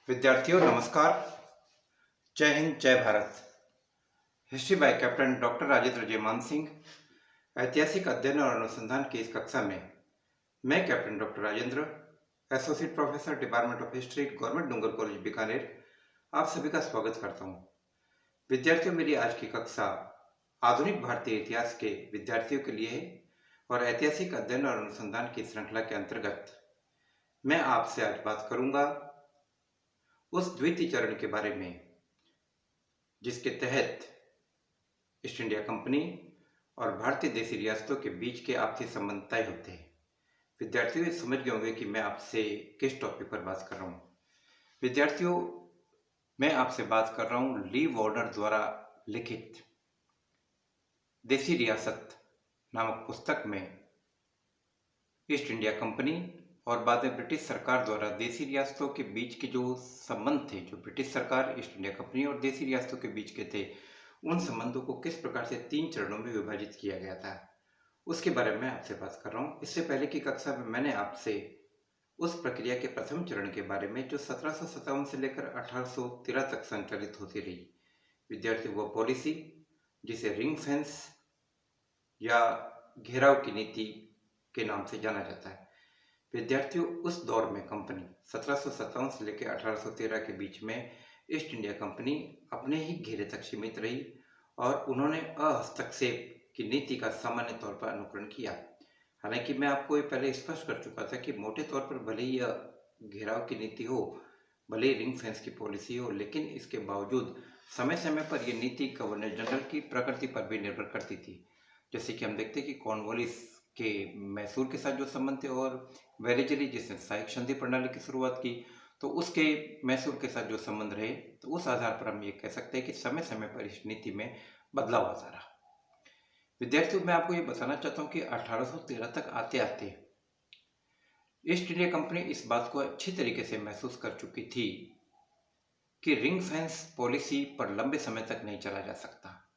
विद्यार्थियों नमस्कार। जय हिंद, जय Bharat. History by captain doctor Rajendra Jaiman Singh. ऐतिहासिक अध्ययन और अनुसंधान की इस कक्षा में मैं captain doctor Rajendra, associate professor department of history, government Dungar college Bikaner, आप सभी का स्वागत करता हूं। विद्यार्थियों, मेरी आज की कक्षा आधुनिक भारतीय इतिहास के विद्यार्थियों के लिए है और ऐतिहासिक अध्ययन और अनुसंधान की श्रृंखला के अंतर्गत मैं आपसे आज बात करूंगा उस द्वितीय चरण के बारे में जिसके तहत ईस्ट इंडिया कंपनी और भारतीय देशी रियासतों के बीच के आपसी संबंध तय होते हैं। विद्यार्थियों, ये समझ गए होंगे कि मैं आपसे किस टॉपिक पर बात कर रहा हूँ। विद्यार्थियों, मैं आपसे बात कर रहा हूँ ली वार्नर द्वारा लिखित देशी रियासत नामक पुस्तक में ईस्ट इंडिया कंपनी और बाद में ब्रिटिश सरकार द्वारा देशी रियासतों के बीच के जो संबंध थे, जो ब्रिटिश सरकार, ईस्ट इंडिया कंपनी और देशी रियासतों के बीच के थे, उन संबंधों को किस प्रकार से 3 चरणों में विभाजित किया गया था, उसके बारे में आपसे बात कर रहा हूँ। इससे पहले की कक्षा में मैंने आपसे उस प्रक्रिया के प्रथम चरण के बारे में जो 1757 से लेकर 1813 तक संचालित होती रही। विद्यार्थी, वो पॉलिसी जिसे रिंग फेंस या घेराव की नीति के नाम से जाना जाता है। विद्यार्थियों, उस दौर में कंपनी 1757 से लेकर 1813 के बीच में ईस्ट इंडिया कंपनी अपने ही घेरे तक सीमित रही और उन्होंने अहस्तक्षेप की नीति का सामान्य तौर पर अनुकरण किया। हालांकि मैं आपको ये पहले स्पष्ट कर चुका था कि मोटे तौर पर भले ही यह घेराव की नीति हो, भले ही रिंग फेंस की पॉलिसी हो, लेकिन इसके बावजूद समय समय पर यह नीति गवर्नर जनरल की प्रकृति पर भी निर्भर करती थी। जैसे कि हम देखते हैं कि कॉर्नवालिस के मैसूर के साथ जो संबंध थे और वेरेजरी जिसने सहायक संधि प्रणाली की शुरुआत की, तो उसके मैसूर के साथ जो संबंध रहे, तो उस आधार पर हम ये कह सकते हैं कि समय समय पर इस नीति में बदलाव आता रहा। विद्यार्थियों, मैं आपको ये बताना चाहता हूँ कि 1813 तक आते आते ईस्ट इंडिया कंपनी इस बात को अच्छी तरीके से महसूस कर चुकी थी कि रिंग फेंस पॉलिसी पर लंबे समय तक नहीं चला जा सकता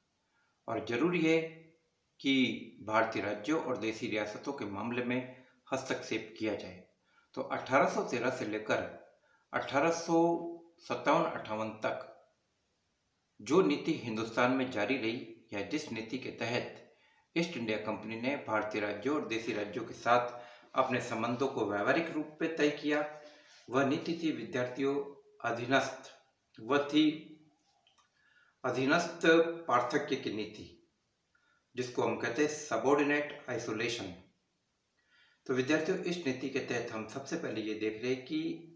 और जरूरी है कि भारतीय राज्यों और देशी रियासतों के मामले में हस्तक्षेप किया जाए। तो 1813 से लेकर 1857-58 तक जो नीति हिंदुस्तान में जारी रही, या जिस नीति के तहत ईस्ट इंडिया कंपनी ने भारतीय राज्यों और देशी राज्यों के साथ अपने संबंधों को व्यावहारिक रूप में तय किया, वह नीति थी विद्यार्थियों अधीनस्थ। वह थी अधीनस्थ पार्थक्य की नीति, जिसको हम कहते हैं सबऑर्डिनेट आइसोलेशन। तो विद्यार्थियों, इस नीति के तहत हम सबसे पहले ये देख रहे हैं कि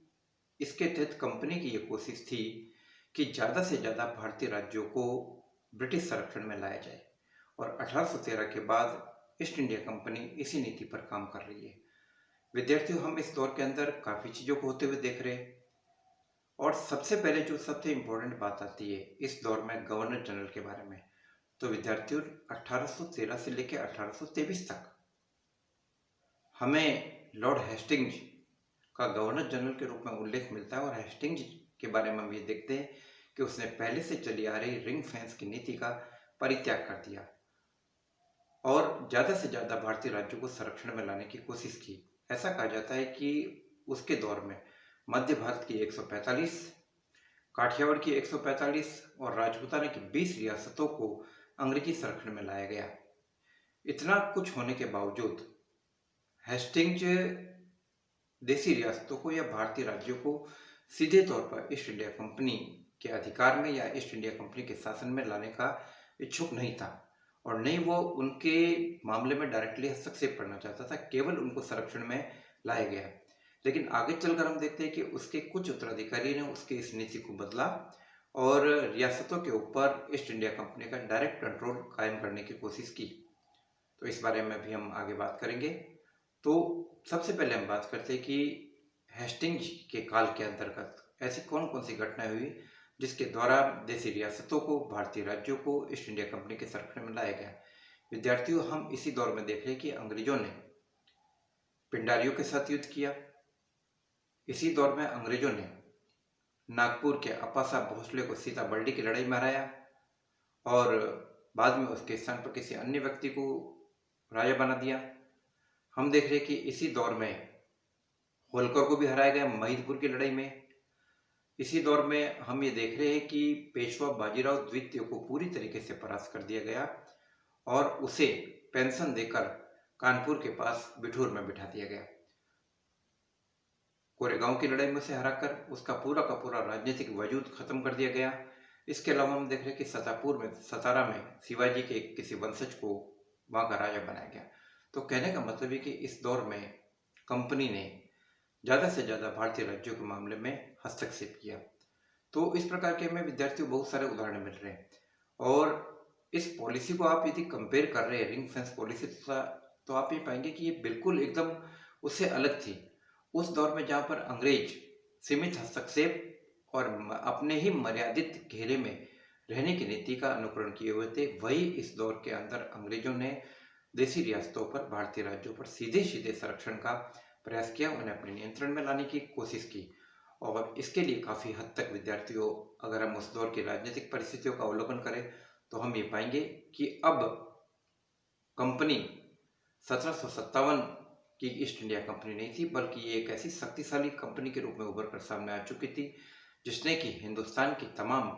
इसके तहत कंपनी की ये कोशिश थी कि ज़्यादा से ज़्यादा भारतीय राज्यों को ब्रिटिश संरक्षण में लाया जाए और 1813 के बाद ईस्ट इंडिया कंपनी इसी नीति पर काम कर रही है। विद्यार्थियों, हम इस दौर के अंदर काफ़ी चीज़ों को होते हुए देख रहे हैं और सबसे पहले जो सबसे इम्पोर्टेंट बात आती है इस दौर में गवर्नर जनरल के बारे में। तो विद्यार्थियों, 1813 से लेकर 1823 तक हमें लॉर्ड हेस्टिंग्स का गवर्नर जनरल के रूप में उल्लेख मिलता है और हेस्टिंग्स के बारे में हम ये देखते हैं कि उसने पहले से चली आ रही रिंग फेंस की नीति का परित्याग कर दिया और ज़्यादा से ज़्यादा भारतीय राज्यों को संरक्षण में लाने की कोशिश की। ऐसा कहा जाता है कि उसके दौर में मध्य भारत की 145, काठियावाड़ की 145 और राजपूताना की 20 रियासतों को अंग्रेजी संरक्षण में लाया गया। इतना कुछ होने के बावजूद हेस्टिंग्स देशी रियासतों को या भारतीय राज्यों को सीधे तौर पर ईस्ट इंडिया कंपनी के अधिकार में या ईस्ट इंडिया कंपनी के शासन में लाने का इच्छुक नहीं था और नहीं वो उनके मामले में डायरेक्टली हस्तक्षेप करना चाहता था, केवल उनको संरक्षण में लाया गया। लेकिन आगे चलकर हम देखते हैं कि उसके कुछ उत्तराधिकारी ने उसकी इस नीति को बदला और रियासतों के ऊपर ईस्ट इंडिया कंपनी का डायरेक्ट कंट्रोल कायम करने की कोशिश की। तो इस बारे में भी हम आगे बात करेंगे। तो सबसे पहले हम बात करते हैं कि हेस्टिंग्स के काल के अंतर्गत ऐसी कौन कौन सी घटनाएं हुई जिसके द्वारा देशी रियासतों को, भारतीय राज्यों को ईस्ट इंडिया कंपनी के संरक्षण में लाया गया। विद्यार्थियों, हम इसी दौर में देख रहे हैं कि अंग्रेजों ने पिंडारियों के साथ युद्ध किया। इसी दौर में अंग्रेजों ने नागपुर के अप्पासा भोसले को सीता बर्डी की लड़ाई में हराया और बाद में उसके स्थान पर किसी अन्य व्यक्ति को राजा बना दिया। हम देख रहे हैं कि इसी दौर में होलकर को भी हराया गया महिदपुर की लड़ाई में। इसी दौर में हम ये देख रहे हैं कि पेशवा बाजीराव द्वितीय को पूरी तरीके से परास्त कर दिया गया और उसे पेंशन देकर कानपुर के पास बिठूर में बिठा दिया गया। कोरेगांव की लड़ाई में उसे हराकर उसका का पूरा राजनीतिक वजूद खत्म कर दिया गया। इसके अलावा हम देख रहे हैं कि सतारा में शिवाजी के किसी वंशज को वहां का राजा बनाया गया। तो कहने का मतलब है कि इस दौर में कंपनी ने ज़्यादा से ज़्यादा भारतीय राज्यों के मामले में हस्तक्षेप किया। तो इस प्रकार के हमें विद्यार्थियों बहुत सारे उदाहरण मिल रहे हैं और इस पॉलिसी को आप यदि कंपेयर कर रहे हैं रिंग फेंस पॉलिसी तो आप ये पाएंगे कि ये बिल्कुल एकदम उससे अलग थी। उस दौर में जहाँ पर अंग्रेज सीमित हस्तक्षेप और अपने ही मर्यादित घेरे में रहने की नीति का अनुकरण किए हुए थे, वही इस दौर के अंदर अंग्रेजों ने देसी रियासतों पर भारतीय राज्यों पर सीधे सीधे संरक्षण का प्रयास किया, उन्हें अपने नियंत्रण में लाने की कोशिश की। और इसके लिए काफ़ी हद तक विद्यार्थियों, अगर हम उस दौर की राजनीतिक परिस्थितियों का अवलोकन करें तो हम ये पाएंगे कि अब कंपनी 1757 की ईस्ट इंडिया कंपनी नहीं थी, बल्कि ये एक ऐसी शक्तिशाली कंपनी के रूप में उभर कर सामने आ चुकी थी जिसने कि हिंदुस्तान की तमाम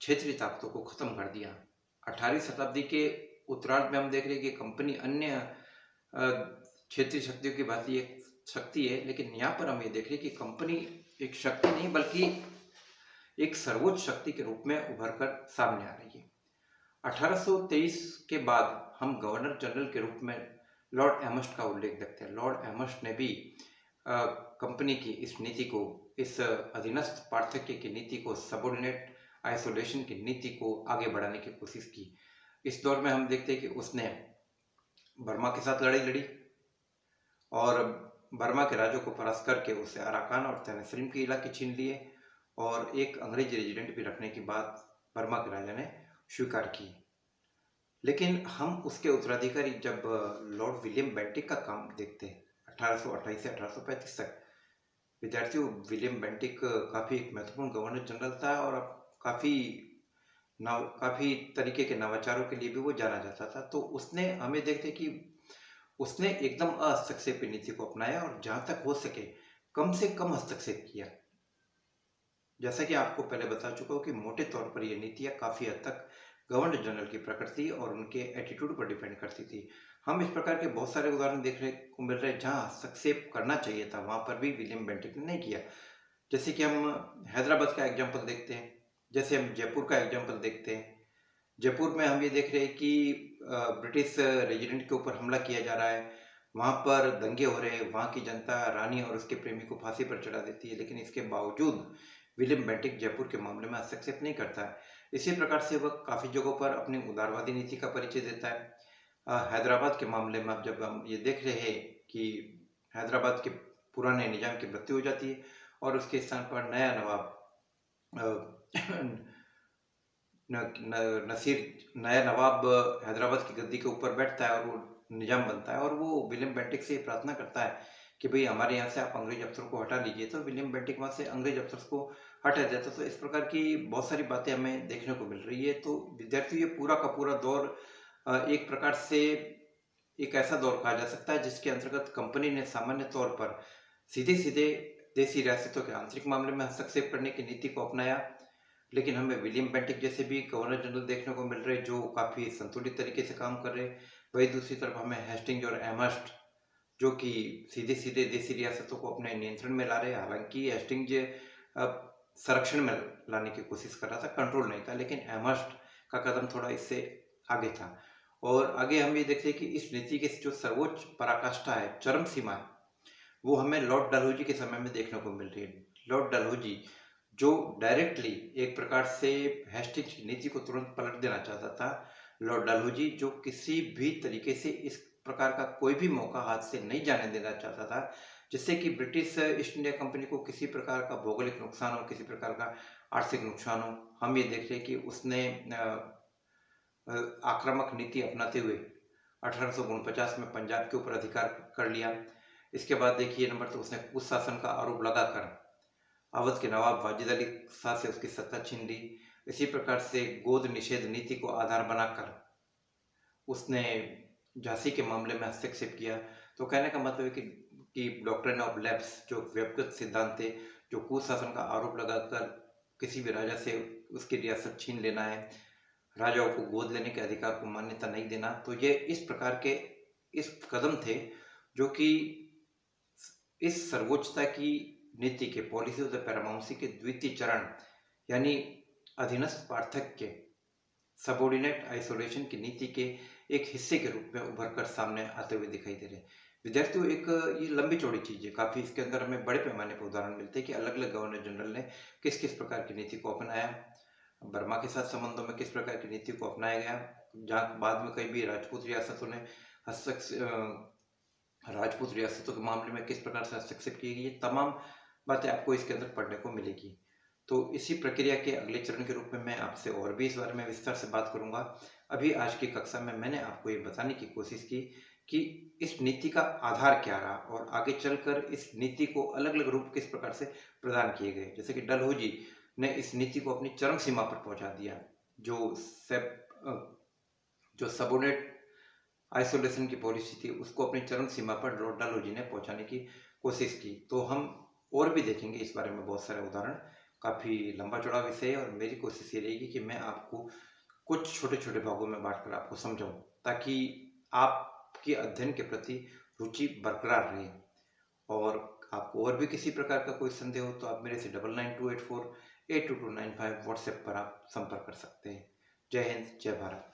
क्षेत्रीय ताकतों को खत्म कर दिया। 18वीं शताब्दी के उत्तरार्ध में हम देख रहे हैं कि कंपनी अन्य क्षेत्रीय शक्तियों की भांति एक शक्ति है, लेकिन यहाँ पर हम ये देख रहे हैं कि कंपनी एक शक्ति नहीं बल्कि एक सर्वोच्च शक्ति के रूप में उभर कर सामने आ रही है। 1823 के बाद हम गवर्नर जनरल के रूप में लॉर्ड एमस्ट का उल्लेख देखते हैं। लॉर्ड एमस्ट ने भी कंपनी की इस नीति को, इस अधीनस्थ पार्थक्य की नीति को, सबऑर्डिनेट आइसोलेशन की नीति को आगे बढ़ाने की कोशिश की। इस दौर में हम देखते हैं कि उसने बर्मा के साथ लड़ाई लड़ी और बर्मा के राजों को परास्त करके उससे अराकान और तहसीम के इलाके छीन लिए और एक अंग्रेजी रेजिडेंट भी रखने की बात बर्मा के राजा ने स्वीकार की। लेकिन हम उसके उत्तराधिकारी जब लॉर्ड विलियम बेंटिक का काम देखते हैं 1828 से 1835 तक, विद्यार्थियों विलियम बेंटिक काफ़ी एक महत्वपूर्ण गवर्नर जनरल था और काफ़ी तरीके के नवाचारों के लिए भी वो जाना जाता था। तो उसने, हमें देखते कि उसने एकदम अहस्तक्षेपी नीति को अपनाया और जहाँ तक हो सके कम से कम हस्तक्षेप किया। जैसा कि आपको पहले बता चुका हूँ कि मोटे तौर पर ये नीतियाँ काफ़ी हद तक गवर्नर जनरल की प्रकृति और उनके एटीट्यूड पर डिपेंड करती थी। हम इस प्रकार के बहुत सारे उदाहरण देखने को मिल रहे हैं जहाँ हस्तक्षेप करना चाहिए था वहाँ पर भी विलियम बेंटिक ने नहीं किया। जैसे कि हम हैदराबाद का एग्जाम्पल देखते हैं, जैसे हम जयपुर का एग्जाम्पल देखते हैं। जयपुर में हम ये देख रहे हैं कि ब्रिटिश रेजिडेंट के ऊपर हमला किया जा रहा है, वहाँ पर दंगे हो रहे हैं, वहाँ की जनता रानी और उसके प्रेमी को फांसी पर चढ़ा देती है, लेकिन इसके बावजूद विलियम बेंटिक जयपुर के मामले में हस्तक्षेप नहीं करता है। इसी प्रकार से वह काफ़ी जगहों पर अपनी उदारवादी नीति का परिचय देता है। हैदराबाद के मामले में अब जब हम ये देख रहे हैं कि हैदराबाद के पुराने निजाम की मृत्यु हो जाती है और उसके स्थान पर नया नवाब नया नवाब हैदराबाद की गद्दी के ऊपर बैठता है और वो निजाम बनता है और वो विलियम बेंटिक से प्रार्थना करता है कि भाई हमारे यहाँ से आप अंग्रेज अफसरों को हटा लीजिए। तो विलियम बेंटिक वहाँ से अंग्रेज अफसर को हटा देता। तो इस प्रकार की बहुत सारी बातें हमें देखने को मिल रही है। तो विद्यार्थियों, ये पूरा का पूरा दौर एक प्रकार से एक ऐसा दौर कहा जा सकता है जिसके अंतर्गत कंपनी ने सामान्य तौर पर सीधे सीधे देसी रियासतों के आंतरिक मामले में हस्तक्षेप करने की नीति को अपनाया। लेकिन हमें विलियम बेंटिक जैसे भी गवर्नर जनरल देखने को मिल रहे जो काफ़ी संतुलित तरीके से काम कर रहे। वही दूसरी तरफ हमें हेस्टिंग्स और एमहर्स्ट जो कि सीधे सीधे देसी रियासतों को अपने नियंत्रण में ला रहे। हालांकि हेस्टिंग्स संरक्षण में लाने की कोशिश कर रहा था, कंट्रोल नहीं था, लेकिन एमहर्स्ट का कदम थोड़ा इससे आगे था। और आगे हम ये देखते हैं कि इस नीति की जो सर्वोच्च पराकाष्ठा है, चरम सीमा है, वो हमें लॉर्ड डलहौजी के समय में देखने को मिल रही है। लॉर्ड डलहौजी जो डायरेक्टली एक प्रकार से हेस्टिंग्स की नीति को तुरंत पलट देना चाहता था। लॉर्ड डलहौजी जो किसी भी तरीके से इस प्रकार का कोई भी मौका हाथ से नहीं जाने देना चाहता था जिससे कि ब्रिटिश ईस्ट इंडिया कंपनी को किसी प्रकार का भौगोलिक नुकसान हो, किसी प्रकार का आर्थिक नुकसान हो। हम ये देख रहे हैं कि उसने आक्रामक नीति अपनाते हुए 1849 में पंजाब के ऊपर अधिकार कर लिया। इसके बाद देखिए नंबर तो उसने कुशासन का आरोप लगाकर अवध के नवाब वाजिद अली शाह से उसकी सत्ता छीन ली। इसी प्रकार से गोद निषेध नीति को आधार बनाकर उसने झांसी के मामले में हस्तक्षेप किया। तो कहने का मतलब है कि डॉक्ट्रिन ऑफ लैप्स जो व्यक्तिगत सिद्धांत थे, जो कुशासन का आरोप लगाकर किसी भी राजा से उसकी रियासत छीन लेना है, राजाओं को गोद लेने के अधिकार को मान्यता नहीं देना। तो ये इस प्रकार के इस कदम थे जो कि इस सर्वोच्चता की नीति के पॉलिसी ऑफ द पैरामाउंसी के द्वितीय चरण यानी अधीनस्थ पार्थक्य सबऑर्डिनेट आइसोलेशन की नीति के एक हिस्से के रूप में उभर कर सामने आते हुए दिखाई दे रहे हैं। विद्यार्थियों, एक ये लंबी चौड़ी चीज है काफी। इसके अंदर हमें बड़े पैमाने पर उदाहरण मिलते हैं कि अलग अलग गवर्नर जनरल ने किस किस प्रकार की नीति को अपनाया, बर्मा के साथ संबंधों में किस प्रकार की नीति को अपनाया गया, जहाँ बाद में कई भी राजपूत रियासतों ने राजपूत रियासतों के मामले में किस प्रकार से हस्तक्षेप की गई, ये तमाम बातें आपको इसके अंदर पढ़ने को मिलेगी। तो इसी प्रक्रिया के अगले चरण के रूप में मैं आपसे और भी इस बारे में विस्तार से बात करूंगा। अभी आज की कक्षा में मैंने आपको ये बताने की कोशिश की कि इस नीति का आधार क्या रहा और आगे चलकर इस नीति को अलग अलग रूप किस प्रकार से प्रदान किए गए। जैसे कि डलहौजी ने इस नीति को अपनी चरम सीमा पर पहुंचा दिया, जो सबऑर्डिनेट आइसोलेशन की पॉलिसी थी उसको अपनी चरम सीमा पर लॉर्ड डलहौजी ने पहुंचाने की कोशिश की। तो हम और भी देखेंगे इस बारे में बहुत सारे उदाहरण। काफ़ी लंबा चौड़ा विषय है और मेरी कोशिश ये रहेगी कि मैं आपको कुछ छोटे छोटे भागों में बांटकर आपको समझाऊं ताकि आपके अध्ययन के प्रति रुचि बरकरार रहे। और आपको और भी किसी प्रकार का कोई संदेह हो तो आप मेरे से 9928482295 व्हाट्सएप पर आप संपर्क कर सकते हैं। जय हिंद, जय भारत।